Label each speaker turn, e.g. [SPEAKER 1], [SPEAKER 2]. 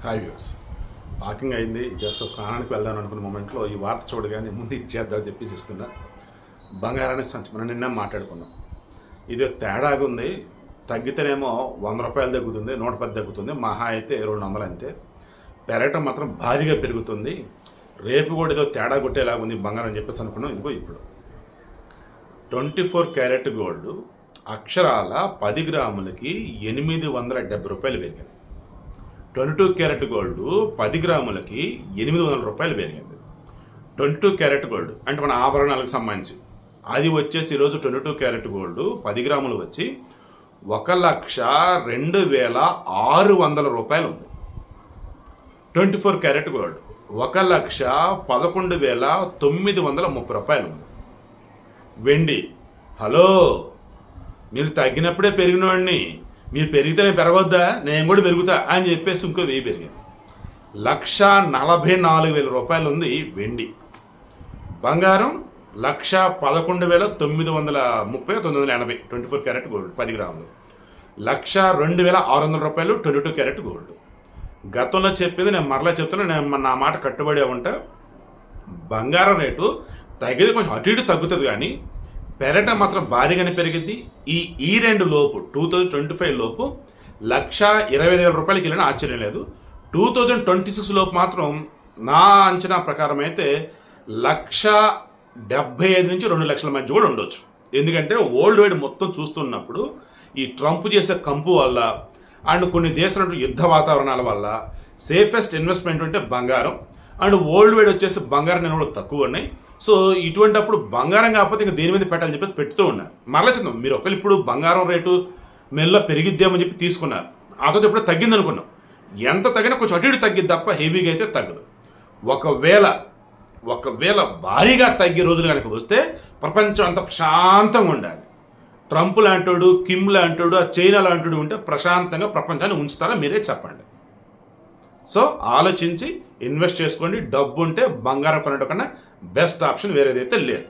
[SPEAKER 1] Hi viewers. Walking అయింది, just స్నానానికి వెళ్దాం అనుకున్న మూమెంట్లో ఈ వార్త చూడగానే ముందు ఇచ్చేద్దామని చెప్పి చూస్తున్నా. బంగారాన్ని మనం నిన్న మాట్లాడుకున్నాం. ఇది తేడాగా ఉంది. తగ్గితేనేమో 100 రూపాయలు తగ్గుతుంది, 110 తగ్గుతుంది, మహా అయితే 200 అంతే. పెరగటం మాత్రం భారీగా పెరుగుతుంది. రేపు కూడా ఏదో తేడా కొట్టేలాగా ఉంది బంగారం అని చెప్పేసి అనుకున్నాం. ఇదిగో ఇప్పుడు 24 క్యారెట్ గోల్డ్ అక్షరాల 10 గ్రాములకి 870 రూపాయలు పెరిగింది. 22 క్యారెట్ గోల్డ్ 10 గ్రాములకి 800 రూపాయలు పెరిగింది. 22 క్యారెట్ గోల్డ్ అంటే మన ఆభరణాలకు సంబంధించి అది వచ్చేసి ఈరోజు 22 క్యారెట్ గోల్డ్ 10 గ్రాములు వచ్చి 1,02,600 రూపాయలు ఉంది. 24 క్యారెట్ గోల్డ్ 1,11,930 రూపాయలు ఉంది. వెండి, హలో, మీరు తగ్గినప్పుడే పెరిగినవాడిని, మీరు పెరిగితే నేను పెరగొద్దా, నేను కూడా పెరుగుతా అని చెప్పేసి ఇంకో 1000 పెరిగింది. 1,44,000 రూపాయలు ఉంది వెండి. బంగారం 1,11,930, 980 24 క్యారెట్ గోల్డ్ 10 గ్రాములు. 1,02,600 రూపాయలు 22 క్యారెట్ గోల్డ్. గతంలో చెప్పింది నేను మరలా చెప్తున్నా, నేను నా మాట కట్టుబడి ఉంటా. బంగారం రేటు తగ్గేది కొంచెం అటు ఇటు తగ్గుతుంది, కానీ పెరగటం మాత్రం భారీగానే పెరిగింది. ఈ రెండు లోపు 2025 లోపు 1,25,000 రూపాయలకి వెళ్ళినా ఆశ్చర్యం లేదు. 2026 లోపు మాత్రం నా అంచనా ప్రకారం అయితే 1,75,000 నుంచి 2 లక్షల మధ్య కూడా ఉండొచ్చు. ఎందుకంటే వరల్డ్ వైడ్ మొత్తం చూస్తున్నప్పుడు ఈ ట్రంప్ చేసే కంపు వల్ల అండ్ కొన్ని దేశాల యుద్ధ వాతావరణాల వల్ల సేఫెస్ట్ ఇన్వెస్ట్మెంట్ అంటే బంగారం. అండ్ వరల్డ్ వైడ్ వచ్చేసి బంగారం నిల్వలు తక్కువ ఉన్నాయి. సో ఇటువంటి అప్పుడు బంగారం కాకపోతే ఇంకా దేని మీద పెట్టాలని చెప్పేసి పెడుతూ ఉన్నారు. మరలా చెప్తాం, మీరు ఒకళ్ళు ఇప్పుడు బంగారం రేటు మెల్ల పెరిగిద్దామని చెప్పి తీసుకున్నారు, ఆ తర్వాత ఎప్పుడో తగ్గింది అనుకున్నాం. ఎంత తగ్గినా కొంచెం అటు ఇటు తగ్గిద్ది తప్ప హెవీగా అయితే తగ్గదు. ఒకవేళ భారీగా తగ్గే రోజులు కనుక వస్తే ప్రపంచం అంత ప్రశాంతంగా ఉండాలి. ట్రంప్ లాంటోడు, కిమ్ లాంటోడు, ఆ చైనా లాంటోడు ఉంటే ప్రశాంతంగా ప్రపంచాన్ని ఉంచుతారా మీరే చెప్పండి. సో ఆలోచించి ఇన్వెస్ట్ చేసుకోండి. డబ్బు ఉంటే బంగారం కొనడం కన్నా బెస్ట్ ఆప్షన్ వేరేదైతే లేదు.